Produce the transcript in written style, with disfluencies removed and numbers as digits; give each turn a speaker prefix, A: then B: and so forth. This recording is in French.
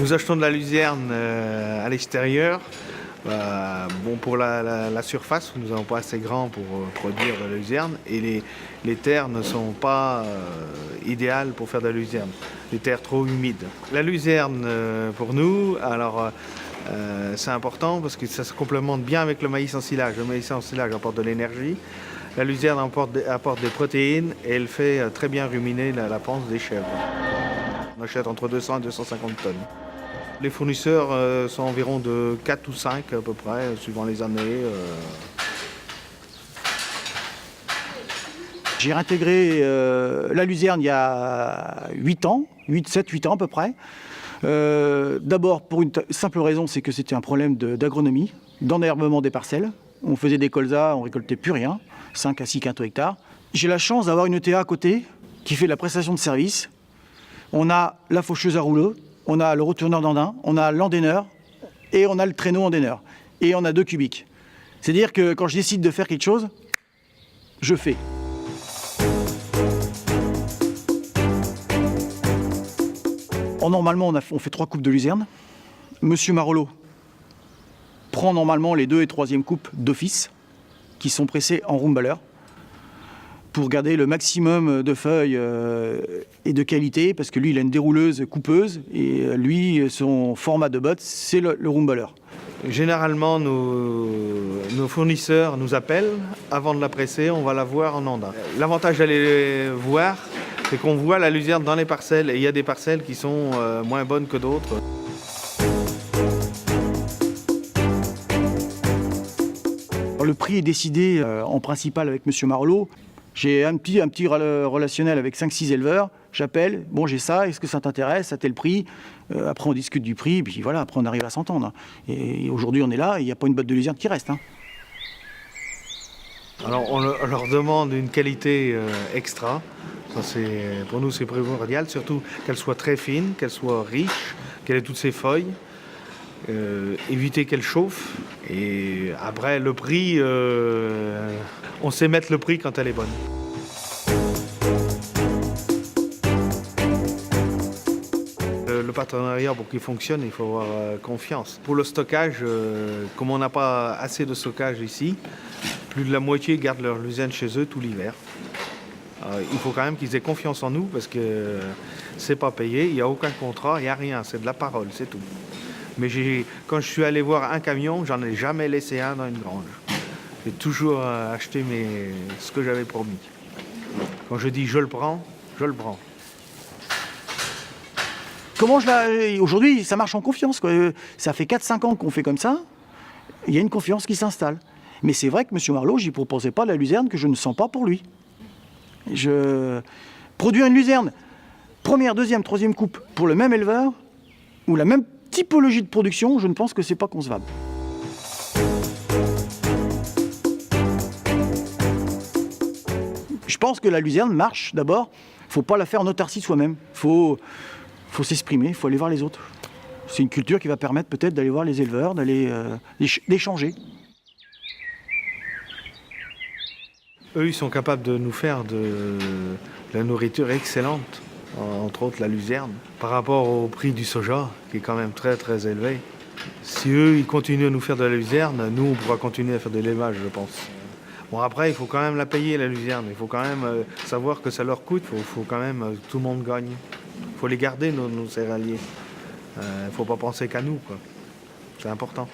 A: Nous achetons de la luzerne à l'extérieur. Bon, pour la surface, nous n'avons pas assez grand pour produire de la luzerne et les terres ne sont pas idéales pour faire de la luzerne. Des terres trop humides. La luzerne, pour nous, alors c'est important parce que ça se complémente bien avec le maïs en silage. Le maïs en silage apporte de l'énergie. La luzerne apporte des protéines et elle fait très bien ruminer la panse des chèvres. On achète entre 200 et 250 tonnes. Les fournisseurs sont environ de 4 ou 5 à peu près, suivant les années.
B: J'ai réintégré la luzerne il y a 8 ans, 7-8 ans à peu près. D'abord pour une simple raison, c'est que c'était un problème d'agronomie, d'enherbement des parcelles. On faisait des colzas, on récoltait plus rien, 5 à 6 quintaux hectares. J'ai la chance d'avoir une ETA à côté qui fait de la prestation de service. On a la faucheuse à rouleau, on a le retourneur d'andin, on a l'endéneur et on a le traîneau endéneur. Et on a 2 cubiques. C'est-à-dire que quand je décide de faire quelque chose, je fais. Normalement, on fait 3 coupes de luzerne. Monsieur Marolo prend normalement les 2 et 3e coupes d'office qui sont pressées en rumballer pour garder le maximum de feuilles et de qualité, parce que lui, il a une dérouleuse coupeuse, et lui, son format de botte, c'est le rumballer.
A: Généralement, nos fournisseurs nous appellent. Avant de la presser, on va la voir en andin. L'avantage d'aller voir, c'est qu'on voit la luzerne dans les parcelles, et il y a des parcelles qui sont moins bonnes que d'autres.
B: Le prix est décidé en principal avec M. Marolo. J'ai un petit relationnel avec 5-6 éleveurs. J'appelle, bon j'ai ça, est-ce que ça t'intéresse, à tel prix? Après on discute du prix, puis voilà, après on arrive à s'entendre. Et aujourd'hui on est là, il n'y a pas une botte de luzerne qui reste.
A: Alors on leur demande une qualité extra. Ça, pour nous c'est primordial, surtout qu'elle soit très fine, qu'elle soit riche, qu'elle ait toutes ses feuilles. Éviter qu'elle chauffe. Et après le prix, on sait mettre le prix quand elle est bonne. Le partenariat, pour qu'il fonctionne, il faut avoir confiance. Pour le stockage, comme on n'a pas assez de stockage ici, plus de la moitié gardent leur luzerne chez eux tout l'hiver. Il faut quand même qu'ils aient confiance en nous parce que c'est pas payé, il n'y a aucun contrat, il n'y a rien, c'est de la parole, c'est tout. Mais quand je suis allé voir un camion, j'en ai jamais laissé un dans une grange. J'ai toujours acheté ce que j'avais promis. Quand je dis je le prends, je le prends.
B: Aujourd'hui, ça marche en confiance, quoi. Ça fait 4-5 ans qu'on fait comme ça. Il y a une confiance qui s'installe. Mais c'est vrai que M. Marolo, je ne proposais pas la luzerne que je ne sens pas pour lui. Produire une luzerne, 1re, 2e, 3e coupe pour le même éleveur, ou la même typologie de production, je ne pense que c'est pas concevable. Je pense que la luzerne marche d'abord. Il ne faut pas la faire en autarcie soi-même. Il faut s'exprimer, il faut aller voir les autres. C'est une culture qui va permettre peut-être d'aller voir les éleveurs, d'échanger.
A: Eux, ils sont capables de nous faire de la nourriture excellente, entre autres la luzerne, par rapport au prix du soja, qui est quand même très très élevé. Si eux, ils continuent à nous faire de la luzerne, nous, on pourra continuer à faire de l'élevage, je pense. Bon, après, il faut quand même la payer, la luzerne. Il faut quand même savoir que ça leur coûte. Il faut quand même tout le monde gagne. Il faut les garder, nos céréaliers. Il ne faut pas penser qu'à nous, quoi. C'est important.